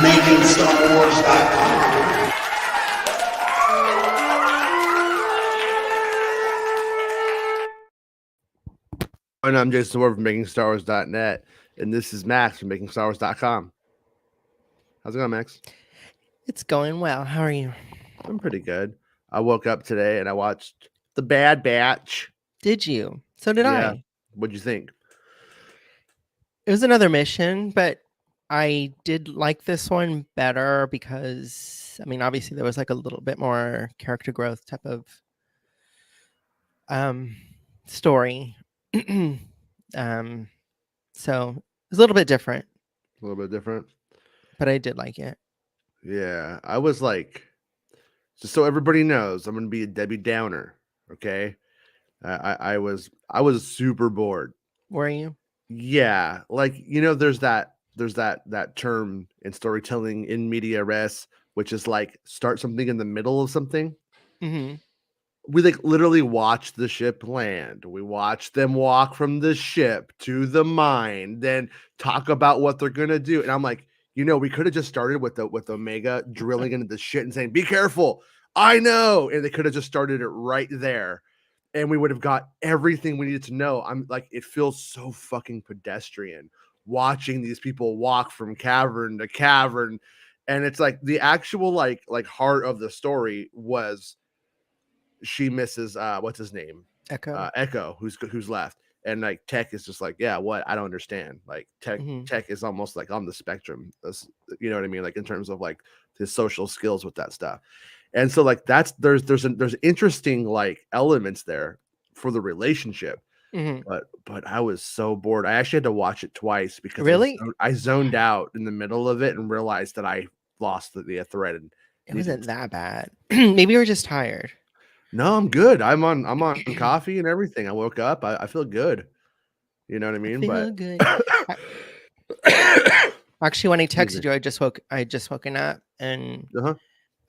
MakingStarWars.net. And I'm Jason Ward from MakingStarWars.net, and this is Max from MakingStarWars.com. How's it going, Max? It's going well. How are you? I'm pretty good. I woke up today and I watched The Bad Batch. Did you? So did Yeah. I. What'd you think? It was another mission, but I did like this one better because, I mean, obviously there was like a little bit more character growth type of story. So it was a little bit different, A little bit different. but I did like it. Yeah, I was like, just so everybody knows, I'm gonna be a Debbie Downer. Okay, I was super bored. Were you? Yeah, like there's that term in storytelling in media res, which is like start something in the middle of something. Mm-hmm. We like literally watched the ship land. We watched them walk from the ship to the mine, then talk about what they're gonna do. And I'm like, we could have just started with Omega drilling into the shit and saying, "Be careful." I know, and they could have just started it right there, and we would have got everything we needed to know. I'm like, it feels so fucking pedestrian watching these people walk from cavern to cavern, and it's like the actual like heart of the story was she misses what's his name? Echo, who's left. And like Tech is just like, yeah, what? I don't understand. Like Tech is almost like on the spectrum. You know what I mean? Like in terms of like his social skills with that stuff. And so like there's interesting like elements there for the relationship. Mm-hmm. But I was so bored. I actually had to watch it twice because Really? I zoned out in the middle of it and realized that I lost the thread. And It wasn't that bad. Maybe you were just tired. No, I'm good. I'm on coffee and everything. I woke up. I feel good. You know what I mean? Feel But good. Actually, when I texted you, I just woken up and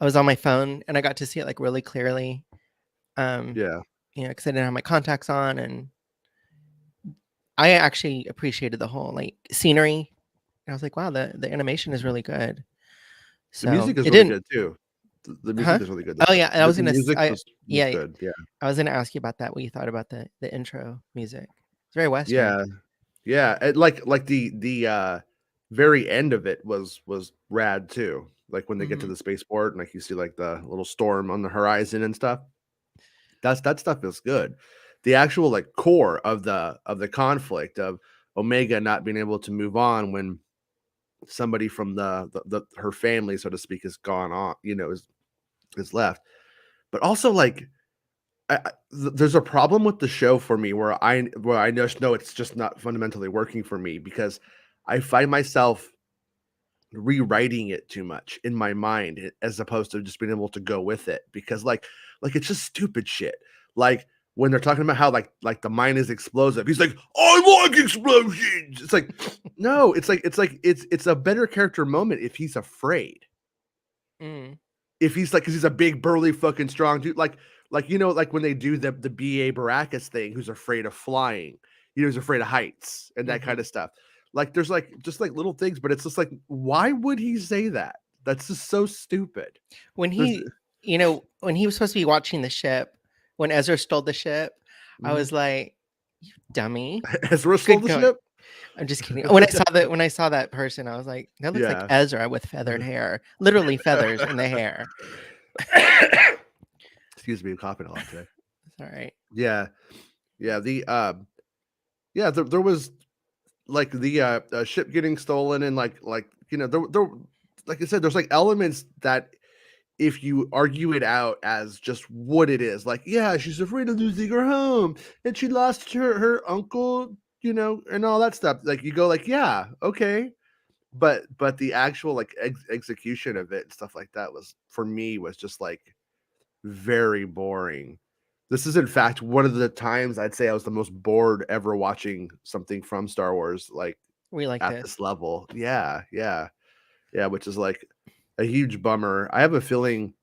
I was on my phone and I got to see it like really clearly. Yeah. Because I didn't have my contacts on, and I actually appreciated the whole like scenery. And I was like, wow, the animation is really good. So the music is really good too. The music is really good. Oh yeah, I was gonna music was yeah, good. Yeah. I was gonna ask you about that. What you thought about the intro music? It's very Western. Yeah. Like the very end of it was rad too. Like when they get to the spaceport and like you see like the little storm on the horizon and stuff. That stuff is good. The actual like core of the conflict of Omega not being able to move on when somebody from her family, so to speak, is gone on, is left. But also like there's a problem with the show for me where I just know it's just not fundamentally working for me because I find myself rewriting it too much in my mind as opposed to just being able to go with it because like it's just stupid shit. Like when they're talking about how like the mine is explosive, he's like, I like explosions. It's like, no, it's a better character moment if he's afraid. If he's like, because he's a big burly fucking strong dude, like like when they do the BA Baracus thing, who's afraid of flying, who's afraid of heights and that kind of stuff. Like there's like just like little things, but it's just like, why would he say that? That's just so stupid. When he when he was supposed to be watching the ship, when Ezra stole the ship, I was like, you dummy. Ezra stole the ship? I'm just kidding. When I saw that person, I was like, that looks like Ezra with feathered hair. Literally feathers in the hair. Excuse me, I'm coughing a lot today. It's all right. Yeah. There was like the ship getting stolen and like there like I said, there's like elements that if you argue it out as just what it is, like, yeah, she's afraid of losing her home and she lost her uncle, and all that stuff. Like you go like, yeah, okay. But the actual like execution of it and stuff like that was just like very boring. This is in fact one of the times I'd say I was the most bored ever watching something from Star Wars, like at this level. Yeah, which is like a huge bummer. I have a feeling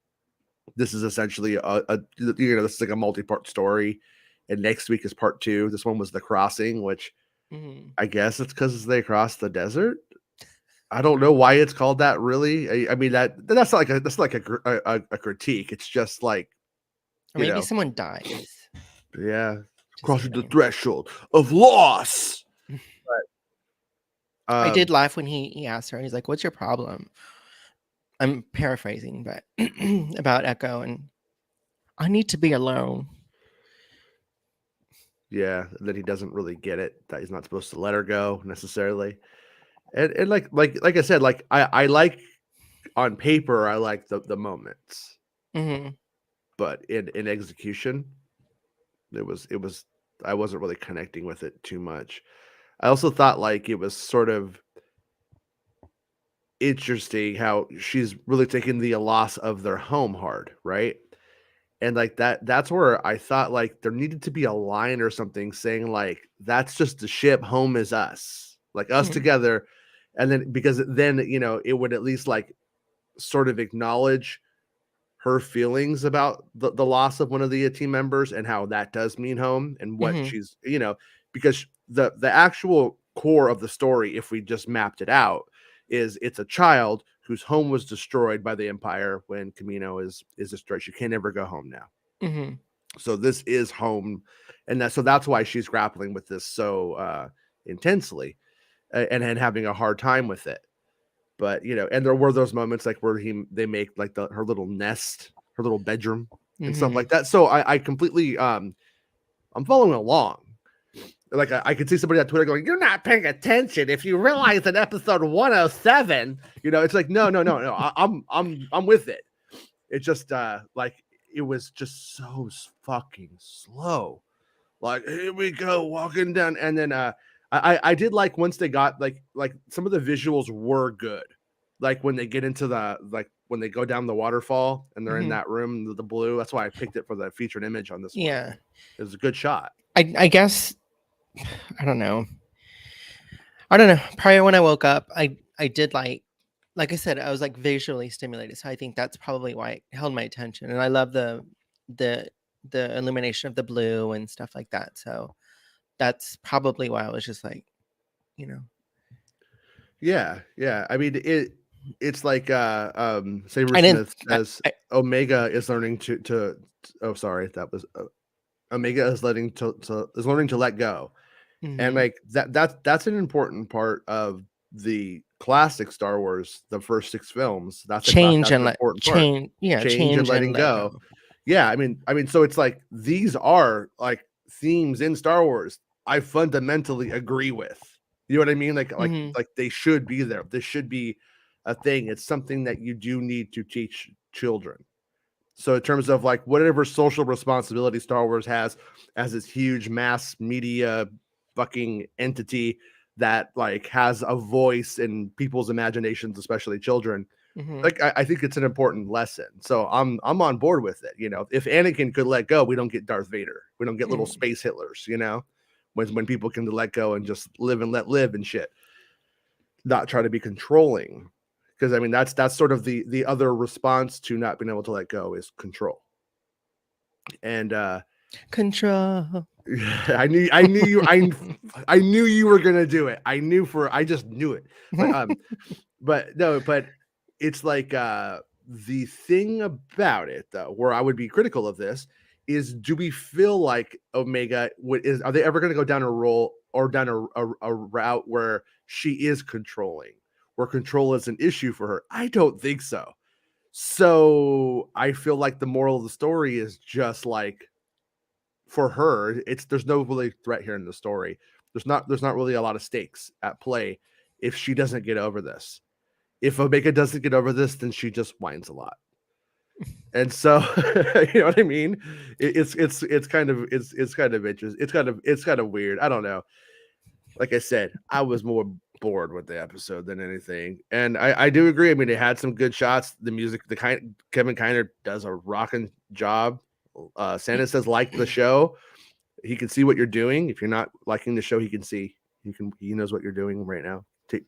this is essentially this is like a multi-part story, and next week is part 2. This one was The Crossing, which I guess it's because they crossed the desert. I don't know why it's called that. Really, I mean that's not like a critique. It's just like, Or maybe someone dies. yeah, Just crossing the kidding. threshold of loss. But I did laugh when he asked her. He's like, "What's your problem?" I'm paraphrasing, but about Echo, and I need to be alone. yeah, that he doesn't really get it, that he's not supposed to let her go necessarily. And like I said, like I like on paper, I like the moments, Mm-hmm. but in execution, it was I wasn't really connecting with it too much. I also thought like it was sort of interesting how she's really taking the loss of their home hard, right? And like that's where I thought like there needed to be a line or something saying like that's just the ship, home is us. Like us Mm-hmm. together. And then because then, it would at least like sort of acknowledge her feelings about the loss of one of the team members and how that does mean home and what Mm-hmm. she's, because the actual core of the story, if we just mapped it out, is it's a child whose home was destroyed by the Empire when Camino is destroyed. She can never go home now. Mm-hmm. So this is home, and that's why she's grappling with this so intensely, and having a hard time with it. But and there were those moments like where they make like her little nest, her little bedroom, and stuff Mm-hmm. like that. So I completely I'm following along. Like I could see somebody on Twitter going, "You're not paying attention. If you realize in episode 107, it's like no. I'm with it. It's just like it was just so fucking slow. Like here we go walking down, and then I did like once they got like some of the visuals were good, like when they get into when they go down the waterfall and they're in Mm-hmm. that room, the blue. That's why I picked it for the featured image on this one. Yeah. It was a good shot. I guess I don't know. I don't know. Prior when I woke up, I did like I said, I was like visually stimulated. So I think that's probably why it held my attention. And I love the the illumination of the blue and stuff like that. So that's probably why I was just like, you know. Yeah. I mean it's like I didn't Sabersmith says Omega is learning to oh sorry, that was Omega is is learning to let go. And mm-hmm. like that's an important part of the classic Star Wars, the first 6 films. That's an important part. Change and Change and letting let go. go. Yeah, I mean, so it's like these are like themes in Star Wars I fundamentally agree with. You know what I mean? Like Mm-hmm. they should be there. This should be a thing. It's something that you do need to teach children. So in terms of like whatever social responsibility Star Wars has as this huge mass media fucking entity that like has a voice in people's imaginations, especially children, Mm-hmm. like I think it's an important lesson. So I'm on board with it. If Anakin could let go, we don't get Darth Vader. We don't get little Mm-hmm. space Hitlers. When people can let go and just live and let live and shit, not try to be controlling. Because I mean that's sort of the other response to not being able to let go is control. And Control. I knew you were gonna do it. I just knew it. But no, but it's like the thing about it though, where I would be critical of this is, do we feel like Omega are they ever gonna go down a role or down a route where she is controlling, where control is an issue for her? I don't think so. So I feel like the moral of the story is just like, for her, there's no really threat here in the story. There's not really a lot of stakes at play if she doesn't get over this. If Omega doesn't get over this, then she just whines a lot. And so, you know what I mean? It's kind of it's kind of interesting. It's kind of weird. I don't know. Like I said, I was more bored with the episode than anything, and I do agree. I mean, it had some good shots. The music, Kevin Kiner does a rocking job. Santa says like the show. He can see what you're doing. If you're not liking the show, he can see. He knows what you're doing right now.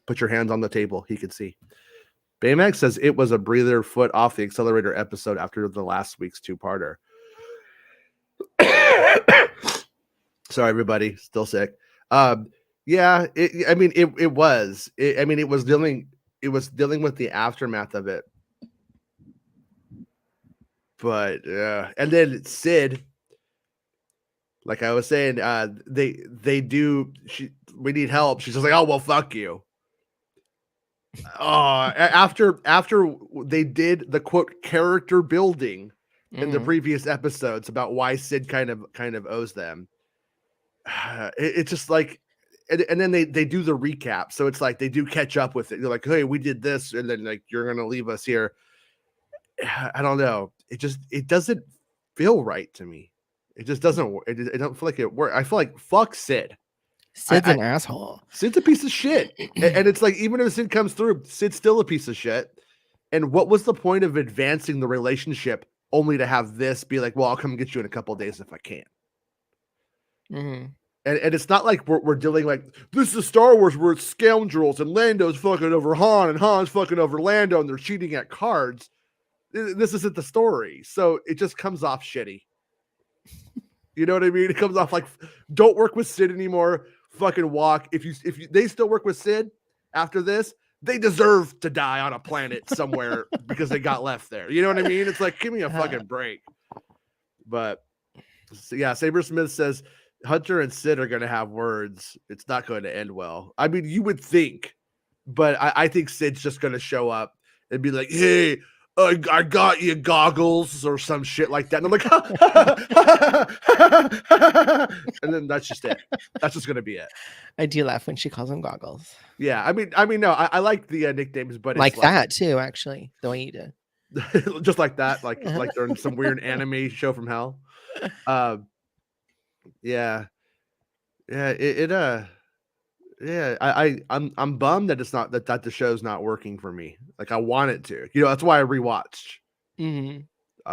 Put your hands on the table. He can see. Baymax says it was a breather, foot off the accelerator episode after the last week's 2-parter. Sorry, everybody, still sick. Yeah, I mean, it was. I mean, it was dealing. it was dealing with the aftermath of it. But and then Sid, like I was saying, they do. We need help. She's just like, oh well, fuck you. After they did the quote character building in the previous episodes about why Sid kind of owes them, it's just like, and then they do the recap, so it's like they do catch up with it. You're like, hey, we did this, and then like you're gonna leave us here. I don't know. It doesn't feel right to me. It just doesn't. It don't feel like it works. I feel like fuck Sid. Sid's an asshole. Sid's a piece of shit. And it's like, even if Sid comes through, Sid's still a piece of shit. And what was the point of advancing the relationship only to have this be like, well, I'll come get you in a couple of days if I can. And it's not like we're dealing like, this is Star Wars where it's scoundrels and Lando's fucking over Han and Han's fucking over Lando and they're cheating at cards. This isn't the story. So it just comes off shitty. You know what I mean? It comes off like, don't work with Sid anymore. Fucking walk. If they still work with Sid after this, they deserve to die on a planet somewhere because they got left there. You know what I mean? It's like, give me a fucking break. But yeah, Saber Smith says Hunter and Sid are going to have words. It's not going to end well. I mean, you would think, but I think Sid's just going to show up and be like, hey, I got you goggles or some shit like that. And I'm like, and then that's just it. That's just going to be it. I do laugh when she calls them goggles. Yeah. I mean, no, I like the nicknames, but like that too, actually, the way you did. Just like that, like they're in some weird anime show from hell. Yeah. I'm bummed that it's not that the show's not working for me. Like I want it to, that's why I rewatched. I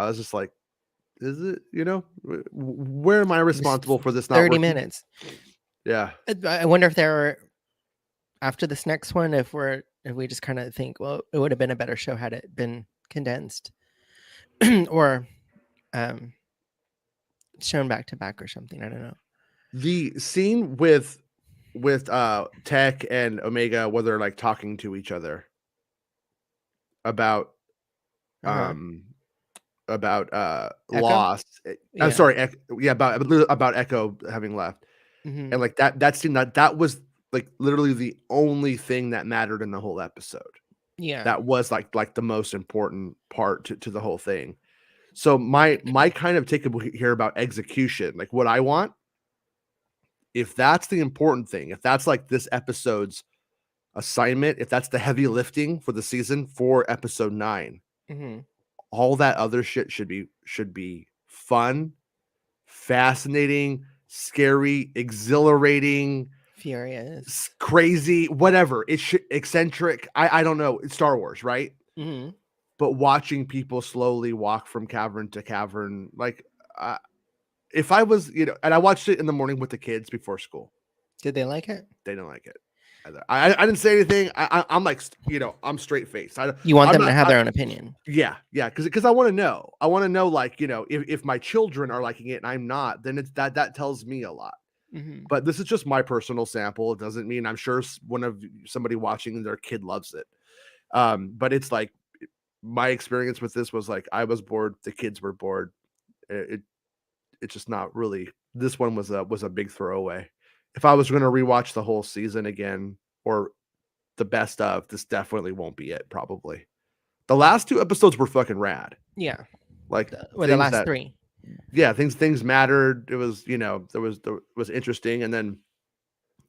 was just like, is it, where am I responsible for this? Not 30 minutes. Yeah. I wonder if after this next one, if we just kind of think, well, it would have been a better show had it been condensed or shown back to back or something. I don't know. The scene with Tech and Omega, where they're like talking to each other about loss. I'm sorry, about Echo having left. And like that scene, that was like literally the only thing that mattered in the whole episode. Yeah, that was like the most important part to the whole thing. So my kind of takeaway here about execution, like what I want, if that's the important thing, if that's like this episode's assignment, if that's the heavy lifting for the season for episode 9, all that other shit should be fun, fascinating, scary, exhilarating, furious, crazy, whatever. It should eccentric. I don't know. It's Star Wars, right? But watching people slowly walk from cavern to cavern, like if I was, and I watched it in the morning with the kids before school. Did they like it? They didn't like it either. I didn't say anything. I'm like, I'm straight faced. You want them to have their own opinion. Yeah. Because I want to know. I want to know, like, if my children are liking it and I'm not, then it's that tells me a lot. But this is just my personal sample. It doesn't mean I'm sure somebody watching their kid loves it. But it's like my experience with this was like I was bored, the kids were bored. It's just not really. This one was a big throwaway. If I was going to rewatch the whole season again or the best of, this definitely won't be it. Probably the last 2 episodes were fucking rad. Yeah, like the last 3. Yeah, things mattered. It was there was interesting, and then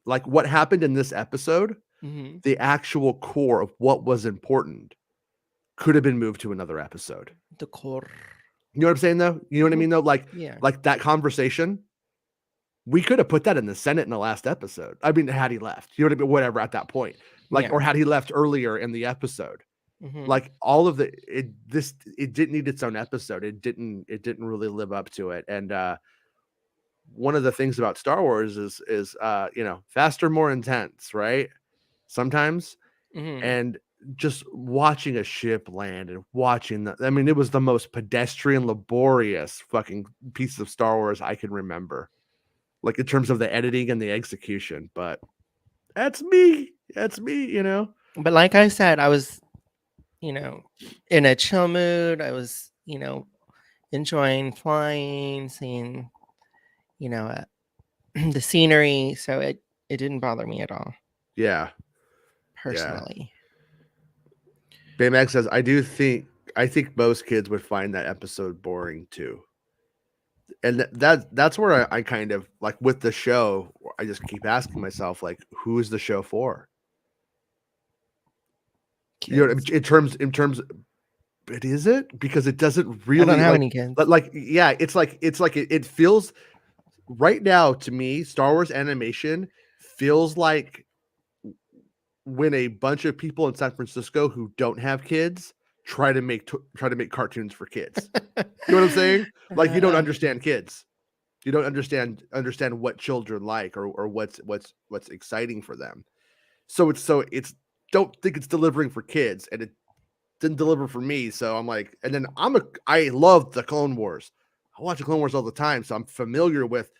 like what happened in this episode, the actual core of what was important could have been moved to another episode. The core. You know what I'm saying, though? You know what I mean, though? Like, like that conversation, we could have put that in the Senate in the last episode. I mean, had he left, you know what I mean? Whatever at that point, like, or had he left earlier in the episode, like all of it didn't need its own episode. It didn't really live up to it. And one of the things about Star Wars is faster, more intense, right? Sometimes, and just watching a ship land and watching that. I mean, it was the most pedestrian, laborious fucking piece of Star Wars I can remember, like in terms of the editing and the execution. But that's me, But like I said, I was, in a chill mood. I was, enjoying flying, seeing, you know, uh, the scenery. So it didn't bother me at all, Yeah, yeah. personally. Baymax says, I think most kids would find that episode boring too. And that's where I kind of like with the show, I just keep asking myself, like, who is the show for? You know, Kids. in terms, but is it? Because it doesn't I don't really have any kids. yeah, it feels right now to me, Star Wars animation feels like when a bunch of people in San Francisco who don't have kids try to make cartoons for kids. You know what I'm saying? Like you don't Uh, understand kids. You don't understand what children like or what's exciting for them. So it's don't think it's delivering for kids, and it didn't deliver for me. So I'm like, and then I love the Clone Wars. I watch the Clone Wars all the time, so I'm familiar with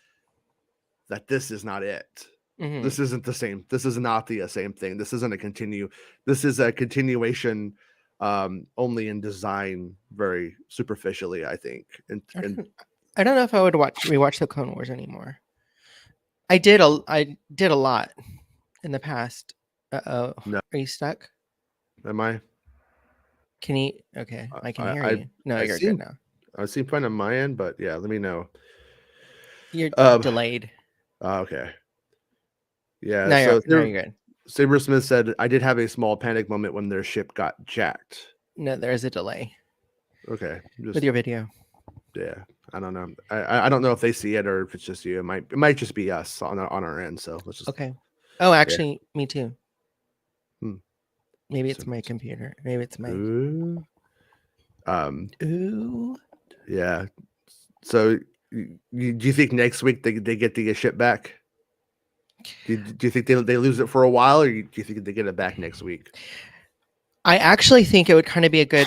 that. This is not it. mhm. This isn't the same. This is not the same thing. This isn't a continue. This is a continuation, only in design, very superficially, I think. I And don't, I don't know if I would rewatch the Clone Wars anymore. I did a lot in the past. Uh-oh. no, Are you stuck? am I? Can you? Okay, I can hear I you. No, I you're good seem now. I seem fine on my end, but yeah, let me know. You're Um, delayed. okay, yeah. No, So you're good. Saber Smith said, "I did have a small panic moment when their ship got jacked." No, there is a delay Okay, with just your video. yeah. I don't know. I don't know if they see it or if it's just you. It might just be us on our end. So let's just Okay. Oh, yeah. actually, me too. Hmm. Maybe So, it's my computer. Maybe it's my. ooh. Um. Ooh. Yeah. So do you think next week they get the ship back? Do you think they lose it for a while, or do you think they get it back next week? I actually think it would kind of be a good.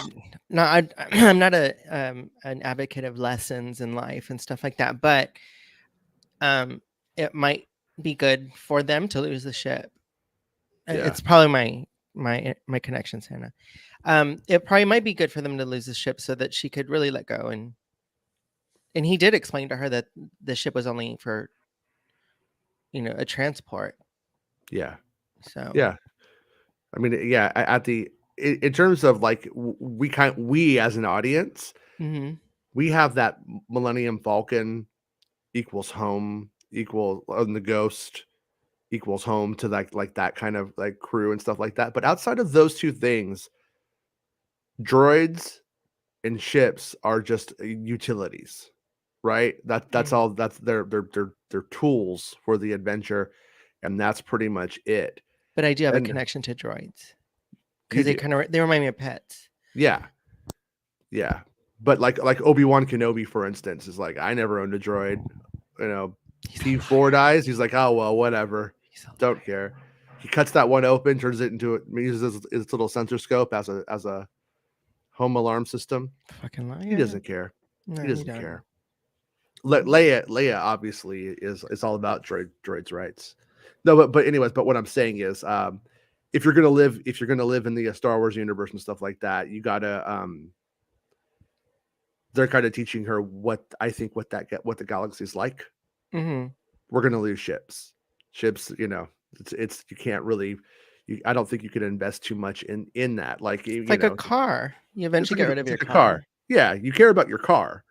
No, I'm not an advocate of lessons in life and stuff like that, but um, it might be good for them to lose the ship. Yeah. It's probably my connection, Santa. It probably might be good for them to lose the ship so that she could really let go, and he did explain to her that the ship was only for a transport. Yeah. So. Yeah. I mean, yeah. At the in terms of like we as an audience, Hmm. we have that Millennium Falcon equals home equal the Ghost equals home to like that kind of like crew and stuff like that. But outside of those two things, droids and ships are just utilities, right? That's Hmm. all. That's their tools for the adventure, and that's pretty much it. But I do have a And connection to droids you because do, they remind me of pets. yeah, yeah. But like Obi-Wan Kenobi, for instance, is like I never owned a droid. You know, He's P4 alive. dies. He's like, oh well, whatever. He's alive. Don't care. He cuts that one open, turns it into uses his little sensor scope as a home alarm system. Fucking He liar. doesn't care. No, He he doesn't don't. care. Leia obviously is all about droids' rights. No, but anyways, but what I'm saying is, if you're gonna live in the Star Wars universe and stuff like that, you gotta they're kind of teaching her what I think what the galaxy's like. Hmm. We're gonna lose ships. Ships, it's you can't really. I don't think you could invest too much in that. Like It's like a car. You eventually get rid of it's your like a car. car. Yeah, you care about your car,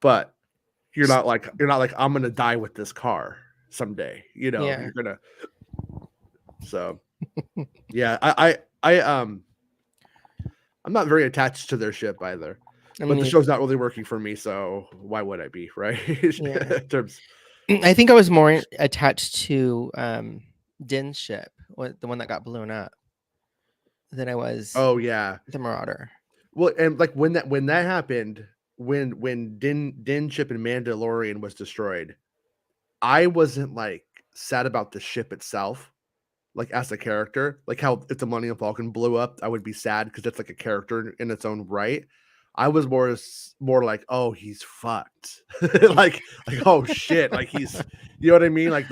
but you're not like I'm gonna die with this car someday. Yeah. You're gonna. So yeah, I'm not very attached to their ship either, I but the mean, show's not really working for me. So why would I be right? yeah. In terms, I think I was more attached to Din's ship, the one that got blown up, than I was oh yeah, the Marauder. well, and like when that happened, when Din ship and Mandalorian was destroyed, I wasn't like sad about the ship itself. Like as a character, like how if the Millennium Falcon blew up, I would be sad because it's like a character in its own right. I was more like, oh, he's fucked. like oh shit, like he's you know what I mean? Like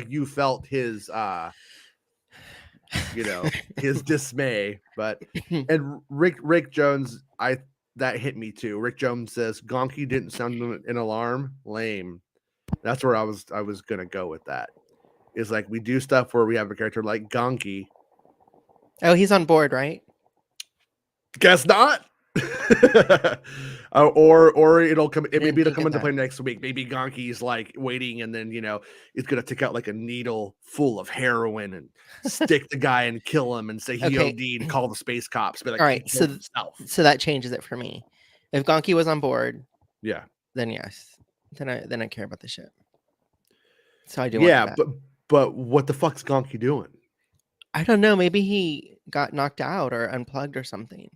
you felt his his dismay. But and Rick Jones, that hit me too. Rick Jones says Gonky didn't sound an alarm. Lame. That's where I was gonna go with that. Is like we do stuff where we have a character like Gonky. Oh, he's on board, right? Guess not. Or it'll come. Maybe it'll think come of into that. play next week. Maybe Gonky's like waiting, and then it's gonna take out like a needle full of heroin and stick the guy and kill him and say he Okay. OD'd and call the space cops. Be like, All he right, killed himself. so that changes it for me. If Gonky was on board, Yeah, then yes, then I care about the ship. So I do want yeah, that. but what the fuck's Gonky doing? I don't know. Maybe he got knocked out or unplugged or something.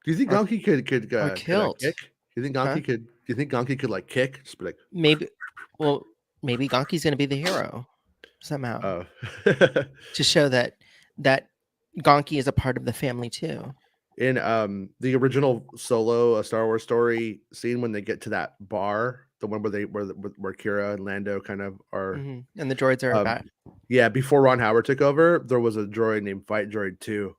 Do you think Or- Gonky could killed. kick? Do you think Gonky could? Do you think Gonky could like kick? Just be like, Maybe. Well, maybe Gonky's gonna be the hero somehow oh, to show that Gonky is a part of the family too. in the original Solo a Star Wars story scene when they get to that bar, the one where Kira and Lando kind of are, And the droids are back. yeah, before Ron Howard took over, there was a droid named Fight Droid 2,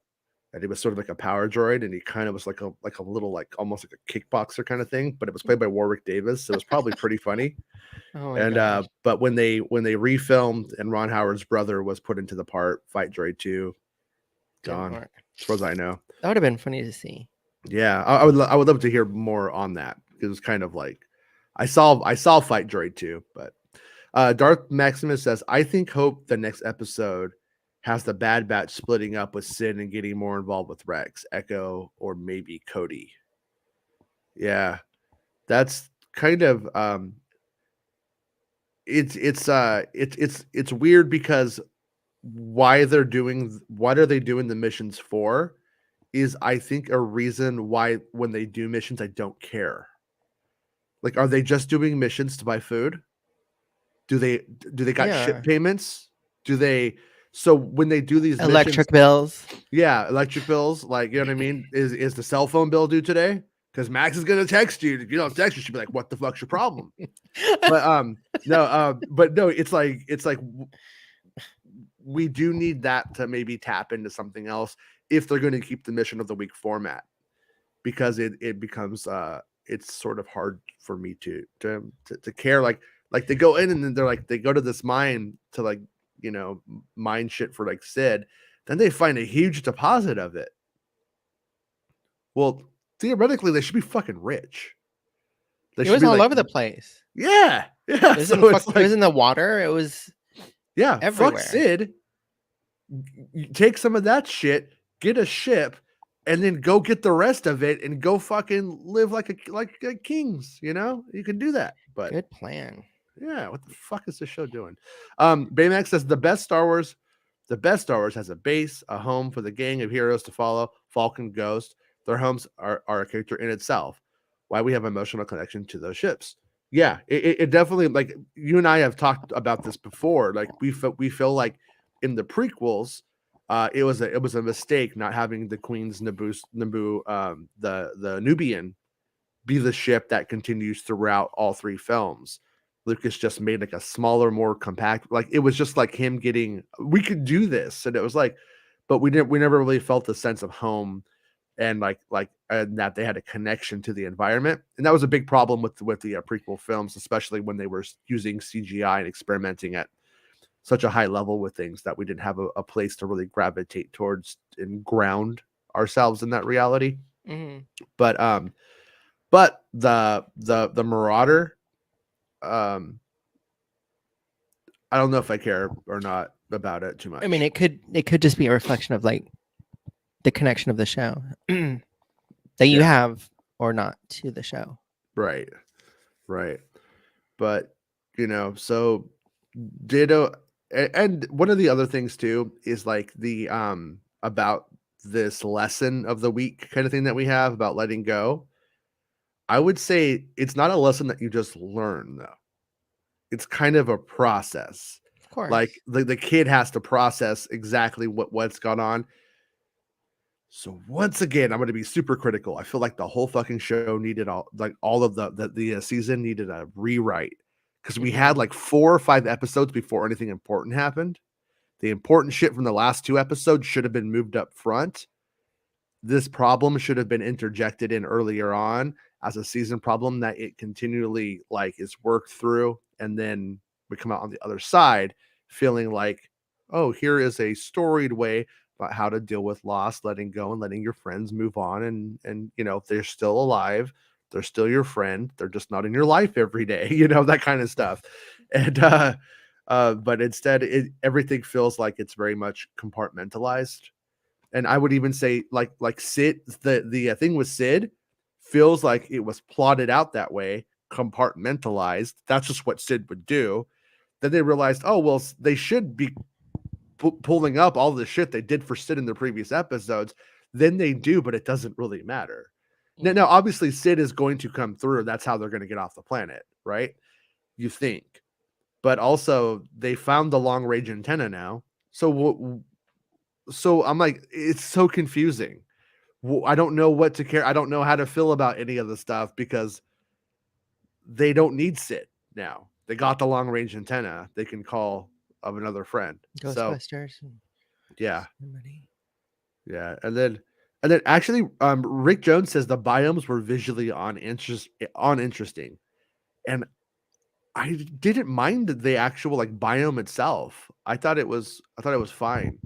and he was sort of like a power droid, and he kind of was like a little like almost like a kickboxer kind of thing, but it was played by Warwick Davis, so it was probably pretty funny. Oh my And gosh. but when they refilmed and Ron Howard's brother was put into the part, Fight Droid 2 Didn't gone, work. as far as I know. That would have been funny to see. Yeah, I would love to hear more on that, because it's kind of like I saw Fight Droid 2, but Darth Maximus says, I hope the next episode has the Bad Batch splitting up with Sid and getting more involved with Rex, Echo, or maybe Cody. Yeah, that's kind of it's weird, because what are they doing the missions for is, I think, a reason why when they do missions I don't care. Like, are they just doing missions to buy food? Do they got ship payments? Do they? So when they do these electric missions, bills, yeah, electric bills, like, you know what I mean? Is the cell phone bill due today? Because Max is gonna text you. If you don't text, you should be like, "What the fuck's your problem?" But no, it's like we do need that to maybe tap into something else if they're going to keep the mission of the week format, because it becomes it's sort of hard for me to care. Like they go in and then they're like, they go to this mine to like, mine shit for like Sid, then they find a huge deposit of it. Well, theoretically they should be fucking rich. It was all over the place. Yeah. It was, it was in the water. It was everywhere. Fuck Sid. You take some of that shit, get a ship, and then go get the rest of it and go fucking live like kings. You can do that. But good plan. Yeah, what the fuck is this show doing? Baymax says the best Star Wars has a base, a home for the gang of heroes to follow. Falcon, Ghost, their homes are a character in itself. Why we have emotional connection to those ships. Yeah, it definitely, like, you and I have talked about this before. Like, we feel like in the prequels, it was a mistake not having the Queen's Naboo, the Nubian, be the ship that continues throughout all three films. Lucas just made like a smaller, more compact, like it was just like him getting, we could do this, and it was like, but we never really felt the sense of home, and and that they had a connection to the environment, and that was a big problem with the prequel films, especially when they were using CGI and experimenting at such a high level with things, that we didn't have a place to really gravitate towards and ground ourselves in that reality. Mm-hmm. But the Marauder, I don't know if I care or not about it too much. I mean, it could just be a reflection of like the connection of the show that you have or not to the show. Right. But so Ditto, and one of the other things too is like the about this lesson of the week kind of thing that we have about letting go. I would say it's not a lesson that you just learn, though. It's kind of a process. Of course. Like the kid has to process exactly what's gone on. So once again, I'm going to be super critical. I feel like the whole fucking show needed all of the season needed a rewrite, because we had like 4 or 5 episodes before anything important happened. The important shit from the last 2 episodes should have been moved up front. This problem should have been interjected in earlier on as a season problem that it continually like is worked through, and then we come out on the other side feeling like, oh, here is a storied way about how to deal with loss, letting go, and letting your friends move on, and they're still alive, they're still your friend, they're just not in your life every day, that kind of stuff. And but instead everything feels like it's very much compartmentalized. And I would even say like Sid, the thing with Sid feels like it was plotted out that way, compartmentalized. That's just what Sid would do. Then they realized, oh well, they should be pulling up all the shit they did for Sid in the previous episodes. Then they do, but it doesn't really matter. Now, obviously, Sid is going to come through. That's how they're going to get off the planet, right? You think, but also they found the long range antenna now. So I'm like, it's so confusing. I don't know what to care. I don't know how to feel about any of the stuff because they don't need Sid now. They got the long range antenna. They can call of another friend. Ghostbusters. So, yeah. Yeah. And then actually, Rick Jones says the biomes were visually uninteresting. And I didn't mind the actual like biome itself. I thought it was fine.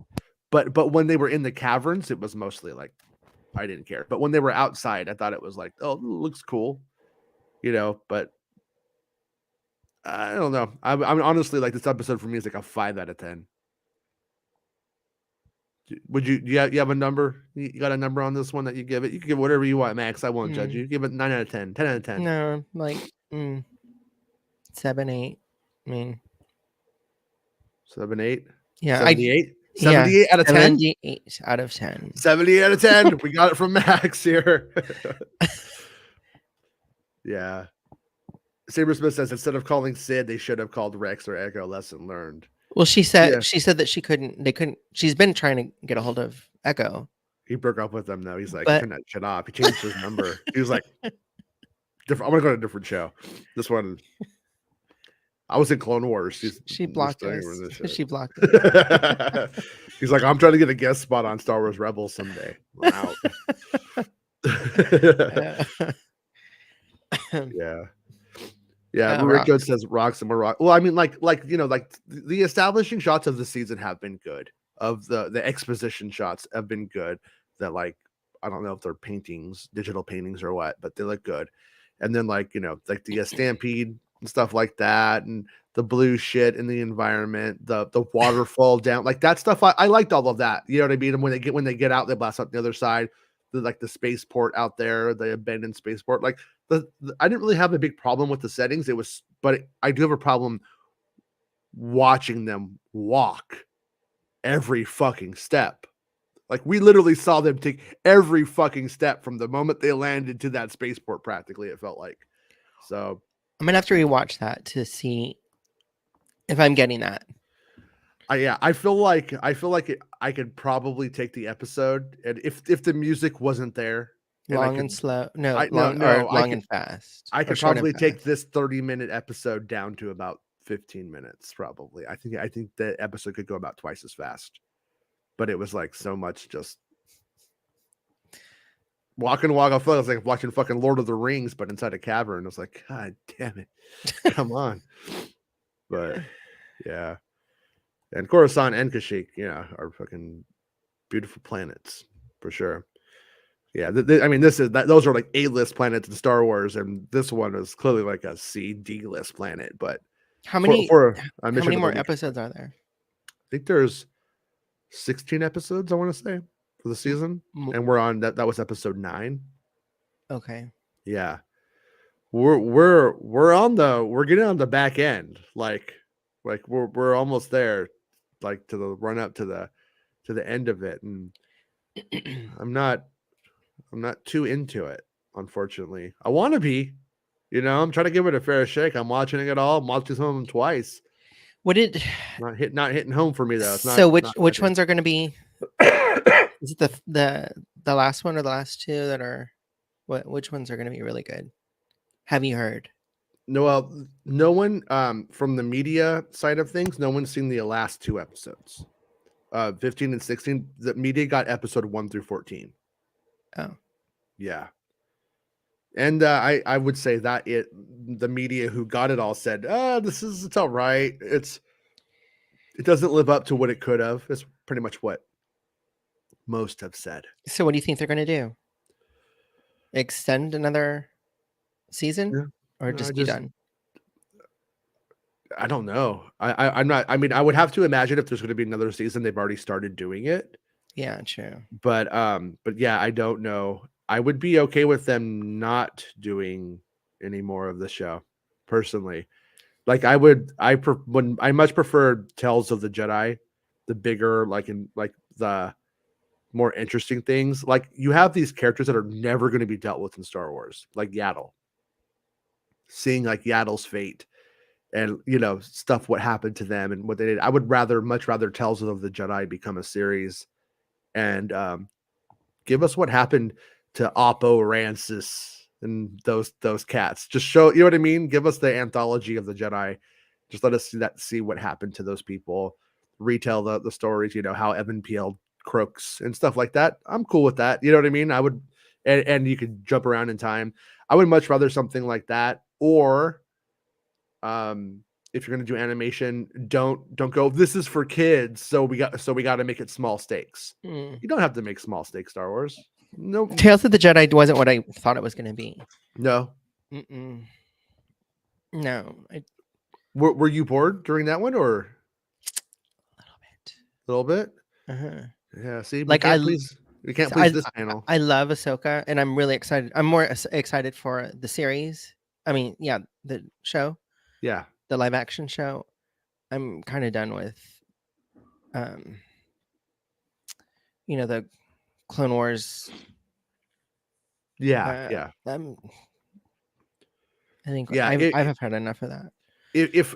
But when they were in the caverns, it was mostly like I didn't care. But when they were outside, I thought it was like, oh, it looks cool, but I don't know. I'm honestly like this episode for me is like a 5 out of 10. Would you you have a number? You got a number on this one that you give it? You can give whatever you want, Max. I won't judge you. Give it 9 out of 10, 10 out of 10. No, like 7, 8. I mean 7, 8. Yeah, 78. 78 out of 10. 78 out of 10. 78 out of 10. We got it from Max here. Yeah. Saber Smith says instead of calling Sid, they should have called Rex or Echo. Lesson learned. Well, she said that they couldn't. She's been trying to get a hold of Echo. He broke up with them though. He's like, turn that shit off. He changed his number. He was like, different. I'm gonna go to a different show. This one. I was in Clone Wars. She blocked us. She blocked us. He's like, I'm trying to get a guest spot on Star Wars Rebels someday. Wow. Yeah. Yeah, Rick Jones says rocks and more rock. Well, I mean, like the establishing shots of the season have been good. Of the exposition shots have been good. That like I don't know if they're paintings, digital paintings or what, but they look good. And then like the stampede and stuff like that, and the blue shit in the environment, the waterfall down, like that stuff. I liked all of that. You know what I mean? And when they get out, they blast out the other side. The spaceport out there, the abandoned spaceport. Like I didn't really have a big problem with the settings. But I do have a problem watching them walk every fucking step. Like we literally saw them take every fucking step from the moment they landed to that spaceport. Practically, it felt like. So I'm gonna have to rewatch that to see if I'm getting that. I feel like I could probably take the episode, and if the music wasn't there, long and slow, long and fast. I could probably take this 30-minute episode down to about 15 minutes. Probably, I think the episode could go about twice as fast, but it was like so much just walking. I felt like watching fucking Lord of the Rings, but inside a cavern. I was like, God damn it, come on. But yeah. And Coruscant and Kashyyyk, are fucking beautiful planets for sure. Yeah, I mean, those are like A-list planets in Star Wars, and this one is clearly like a C, D-list planet. But how many more episodes are there? I think there's 16 episodes. I want to say for the season, and we're on that. That was episode 9. Okay. Yeah, we're getting on the back end. Like we're almost there. Like to the run up to the end of it, and I'm not too into it, unfortunately. I want to be, I'm trying to give it a fair shake. I'm watching it all. I'm watching some of them twice. Not hitting home for me though. It's so which ones are going to be? Is it the last one or the last two that are? Which ones are going to be really good? Have you heard? No one from the media side of things, no one's seen the last 2 episodes. 15 and 16, the media got episode 1 through 14. Oh, Yeah. And I would say that the media who got it all said, it's all right. It doesn't live up to what it could have. That's pretty much what most have said. so what do you think they're going to do? Extend another season, Yeah. or I just be just done? I don't know. I'm not. I mean, I would have to imagine if there's going to be another season, they've already started doing it. Yeah, true. But yeah, I don't know. I would be okay with them not doing any more of the show, personally. Like when I much prefer Tales of the Jedi, the bigger, like the more interesting things. Like you have these characters that are never going to be dealt with in Star Wars, like Yaddle. Seeing like Yaddle's fate and stuff what happened to them and what they did. I would much rather Tales of the Jedi become a series and give us what happened to Oppo Rancis and those cats. Just show, you know what I mean? Give us the anthology of the Jedi. Just let us see what happened to those people. Retell the stories, how Evan peeled crooks and stuff like that. I'm cool with that. You know what I mean? I would and you could jump around in time. I would much rather something like that. Or if you're gonna do animation, don't go, this is for kids, so we got to make it small stakes. Mm. You don't have to make small stakes Star Wars. No, Tales of the Jedi wasn't what I thought it was going to be. no. Mm-mm. No, Were you bored during that one or a little bit. a little bit? Uh-huh. Yeah. See, Like we can't so please this panel. I love Ahsoka, and I'm really excited. I'm more excited for the series. I mean, yeah, the show, Yeah. the live action show. I'm kind of done with, um, the Clone Wars. Yeah. Yeah. I think Yeah. I've had enough of that. If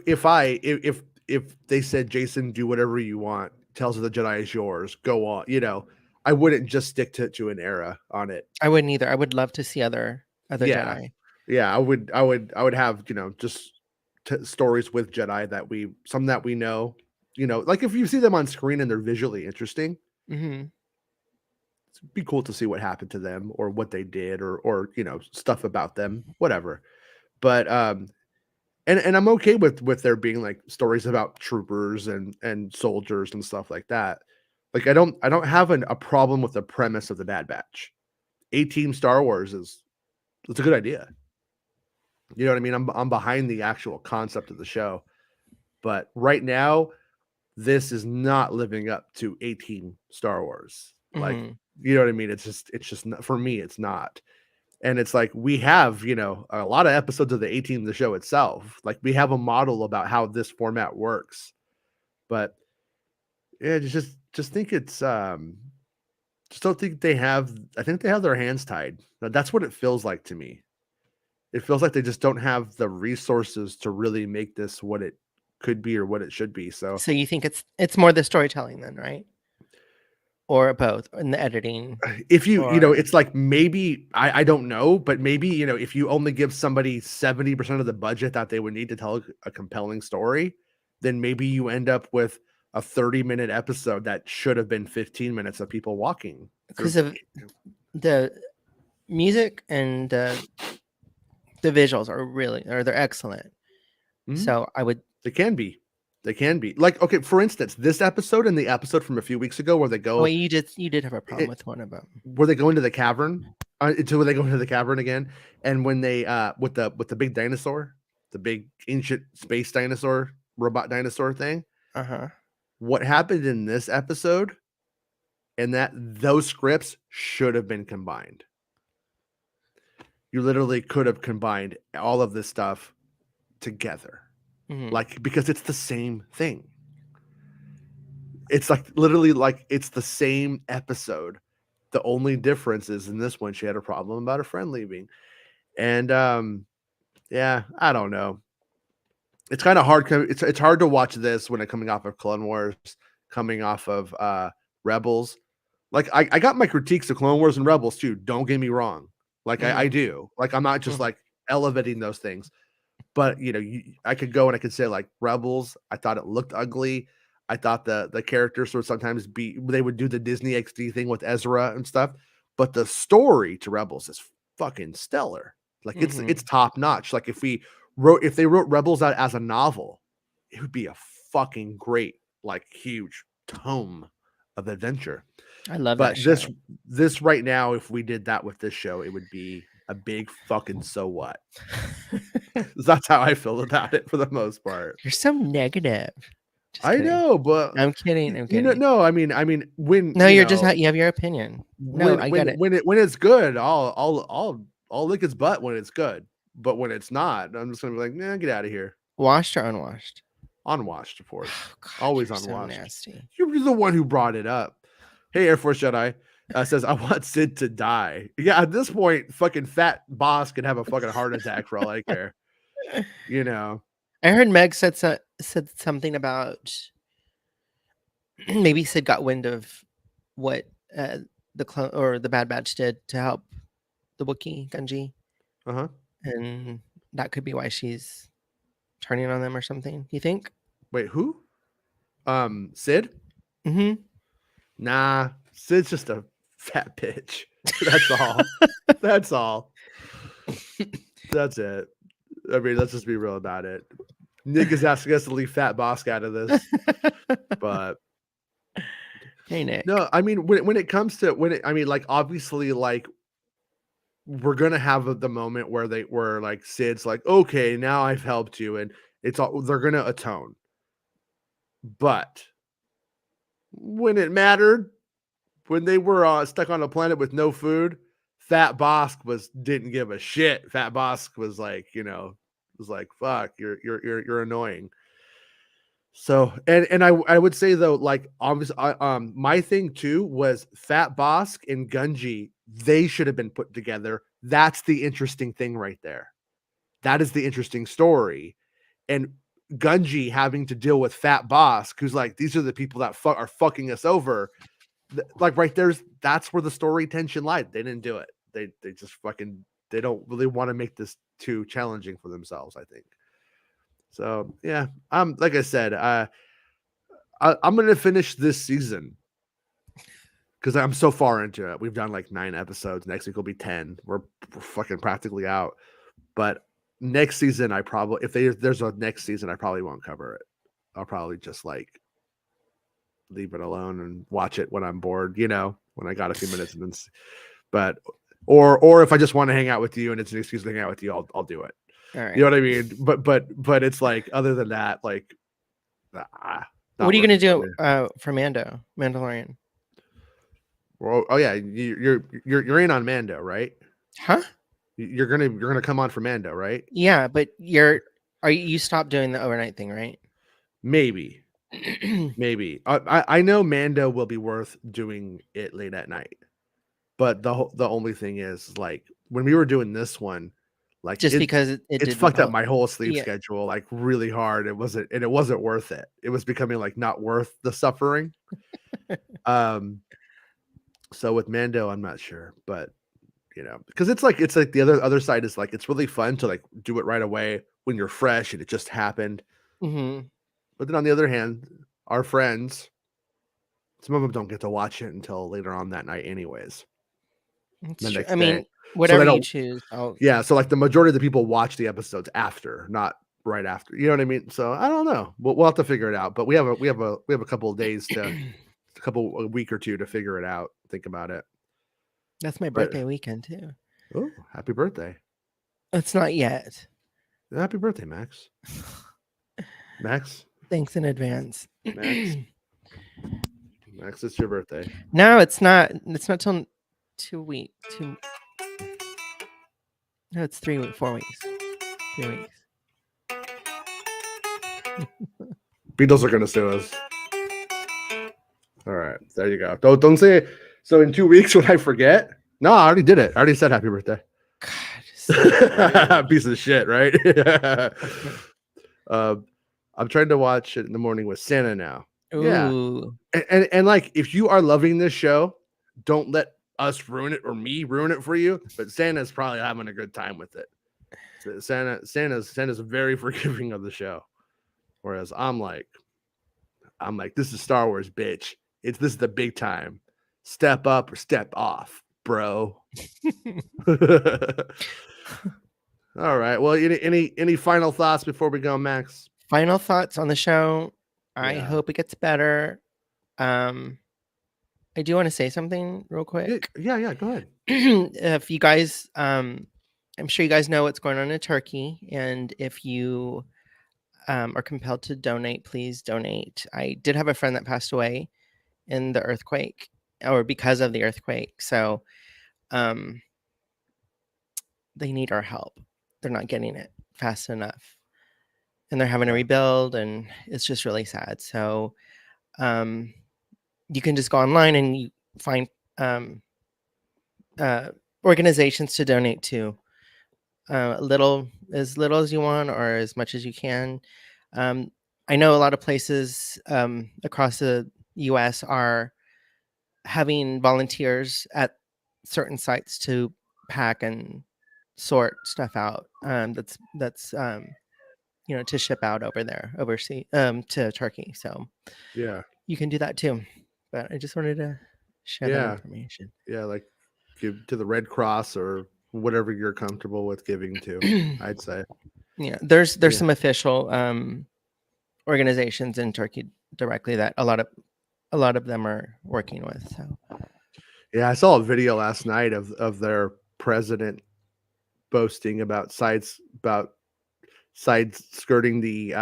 they said, Jason, do whatever you want, Tales of the Jedi is yours, go on. I wouldn't just stick to an era on it. I wouldn't either. I would love to see other Yeah. Jedi. Yeah, I would have, just stories with Jedi some that we know, like if you see them on screen and they're visually interesting, Mm-hmm. it'd be cool to see what happened to them or what they did or stuff about them, whatever. But and I'm okay with there being like stories about troopers and soldiers and stuff like that. Like I don't have a problem with the premise of the Bad Batch. A-Team Star Wars it's a good idea. You know what I mean? I'm behind the actual concept of the show. But right now, this is not living up to A-Team Star Wars. Like, Mm-hmm. you know what I mean? It's just not, for me, it's not. And it's like we have, a lot of episodes of the A-Team, the show itself. Like we have a model about how this format works. But yeah, just think it's just don't think I think they have their hands tied. That's what it feels like to me. It feels like they just don't have the resources to really make this what it could be or what it should be. So So you think it's more the storytelling then, right? Or both in the editing, if or it's like maybe I don't know, but maybe if you only give somebody 70% of the budget that they would need to tell a compelling story, then maybe you end up with a 30-minute episode that should have been 15 minutes of people walking because of the music and the visuals they're excellent. Mhm. So I would. They can be. They can be. Like, okay, for instance, this episode and the episode from a few weeks ago where they Oh, go wait, you did have a problem with one of them. where they go into the cavern until they go into the cavern again, and when they with the big dinosaur, the big ancient space dinosaur, robot dinosaur thing, Uh huh. what happened in this episode and that those scripts should have been combined. You literally could have combined all of this stuff together, Mm-hmm. like, because it's the same thing. It's like literally like it's the same episode. The only difference is in this one she had a problem about her friend leaving. And yeah, I don't know. It's kind of hard. It's hard to watch this when it's coming off of Clone Wars, coming off of Rebels. Like I got my critiques of Clone Wars and Rebels too. Don't get me wrong. Like I Mm-hmm. do. Like I'm not just like elevating those things. But I could go and I could say like Rebels. I thought it looked ugly. I thought the characters would sometimes they would do the Disney XD thing with Ezra and stuff, but the story to Rebels is fucking stellar. Like Mm-hmm. it's top notch. Like if they wrote Rebels out as a novel, it would be a fucking great, like huge tome of adventure. I love that But show. this right now, if we did that with this show, it would be a big fucking so what. That's how I feel about it for the most part. You're so negative. Just I kidding. know, but I'm kidding. I'm you know, kidding. no, when No, you're just you have your opinion. No, I get it. when it's good, I'll lick his butt when it's good. But when it's not, I'm just gonna be like, nah, get out of here. Washed or unwashed? Unwashed, of course. Oh, God, Always you're so unwashed. nasty. You're the one who brought it up. Hey, Air Force Jedi says, I want Sid to die. Yeah, at this point, fucking fat boss could have a fucking heart attack for all I care. You know. I heard Meg said something about maybe Sid got wind of what the clone or the Bad Batch did to help the Wookiee Gunji, Uh-huh. and that could be why she's turning on them or something. You think? Wait, who? Sid? Mm-hmm. Nah, Sid's just a fat bitch. That's all. That's all. That's it. I mean, let's just be real about it. Nick is asking us to leave Fat Bosk out of this, but Hey, Nick. no, I mean, when it comes to like obviously, like we're gonna have the moment where like Sid's like, okay, now I've helped you, and they're gonna atone. But when it mattered, when they were stuck on a planet with no food, Fat Bosk didn't give a shit. Fat Bosk was like, was like, fuck, you're annoying. So and I would say though, like obviously, my thing too was Fat Bosk and Gunji. They should have been put together. That's the interesting thing right there. That is the interesting story, and Gunji having to deal with Fat Bosk, who's like, these are the people that are fucking us over. Like right that's where the story tension lied. They didn't do it. They just fucking they don't really want to make this too challenging for themselves, I think. So yeah, like I said, I'm gonna finish this season because I'm so far into it. We've done like 9 episodes. Next week will be 10. We're fucking practically out. But next season, I probably if there's a next season, I probably won't cover it. I'll probably just like leave it alone and watch it when I'm bored. When I got a few minutes, and then. But or if I just want to hang out with you and it's an excuse to hang out with you, I'll do it. All right. You know what I mean? But it's like other than that, like what are you gonna do for Mandalorian? Well, oh yeah, you're in on Mando, right? Huh? You're gonna come on for Mando, right? Yeah, but you stopped doing the overnight thing, right? Maybe. I know Mando will be worth doing it late at night. But the only thing is, like, when we were doing this one, like just because it's fucked up my whole sleep schedule like really hard. It wasn't worth it. It was becoming like not worth the suffering. So with Mando, I'm not sure, but because it's like the other side is like it's really fun to like do it right away when you're fresh and it just happened. Mm-hmm. But then on the other hand, our friends, some of them don't get to watch it until later on that night, anyways. The next I day. mean, whatever you choose. Yeah, so like the majority of the people watch the episodes after, not right after. You know what I mean? So I don't know. We'll have to figure it out. But we have a couple of days a week or two to figure it out. Think about it. That's my birthday weekend too. Oh, happy birthday! It's not yet. Happy birthday, Max. Max. Thanks in advance. Max, it's your birthday. No, it's not. It's not till 2 weeks. No, it's 3 weeks. 4 weeks. 3 weeks. Beatles are gonna sue us. All right, there you go. Don't say it. So in 2 weeks when I forget. No, I already did it. I already said happy birthday. God, piece of shit, right? I'm trying to watch it in the morning with Santa now. Ooh. Yeah, and like if you are loving this show, don't let us ruin it or me ruin it for you. But Santa's probably having a good time with it. So Santa's very forgiving of the show, whereas I'm like, I'm like, this is Star Wars, bitch. This is the big time. Step up or step off, bro. All right. Well, any final thoughts before we go, Max? Final thoughts on the show. I Yeah. hope it gets better. I do want to say something real quick. Yeah. Go ahead. If you guys, I'm sure you guys know what's going on in Turkey, and if you are compelled to donate, please donate. I did have a friend that passed away in the earthquake, or because of the earthquake, so they need our help. They're not getting it fast enough, and they're having to rebuild, and it's just really sad. So you can just go online and you find organizations to donate to, little as you want or as much as you can. I know a lot of places across the US are having volunteers at certain sites to pack and sort stuff out, that's to ship out over there overseas, to Turkey. So Yeah. you can do that too. But I just wanted to share that information. Yeah, like give to the Red Cross or whatever you're comfortable with giving to, I'd say. Yeah, there's some official organizations in Turkey directly that a lot of them are working with. So yeah, I saw a video last night of their president boasting about sides skirting the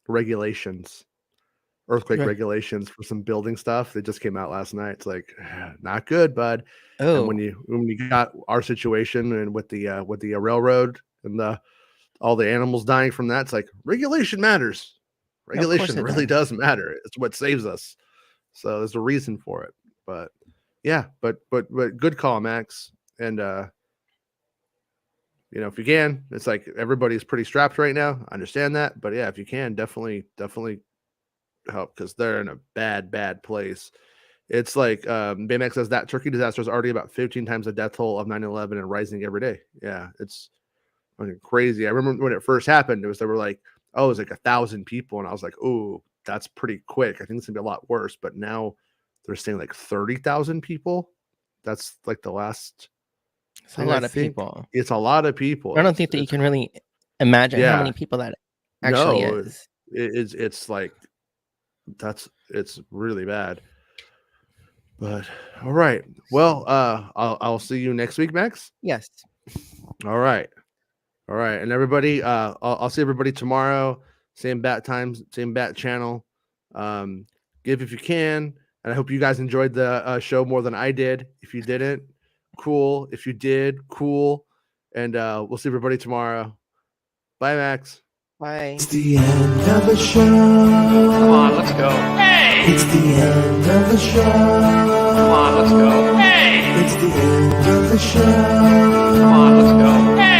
regulations, earthquake Right. regulations for some building stuff that just came out last night. It's like, not good, bud. And Oh, when you got our situation and with the railroad and all the animals dying from that, it's like regulation matters. of course Regulation it really does. does matter. It's what saves us. So there's a reason for it. But yeah, but good call, Max. And if you can, it's like everybody's pretty strapped right now. I understand that, but yeah, if you can, definitely help, because they're in a bad place. It's like Baymax says that Turkey disaster is already about 15 times the death toll of 9/11 and rising every day. Yeah, it's fucking crazy. I remember when it first happened, they were like, oh, it was like 1,000 people, and I was like, oh, that's pretty quick. I think it's gonna be a lot worse. But now they're saying like 30,000 people. That's like the last. It's a lot of people. It's a lot of people. I don't think that you can really imagine how many people that actually No, is. it's like it's really bad. But all right. Well, I'll see you next week, Max. Yes. All right. And everybody, I'll see everybody tomorrow. Same bat times, same bat channel. Give if you can. And I hope you guys enjoyed the show more than I did. If you didn't, cool. If you did, cool. And we'll see everybody tomorrow. Bye, Max. Bye. It's the end of the show. Come on, let's go. Hey! It's the end of the show. Come on, let's go. Hey! It's the end of the show. Come on, let's go. Hey!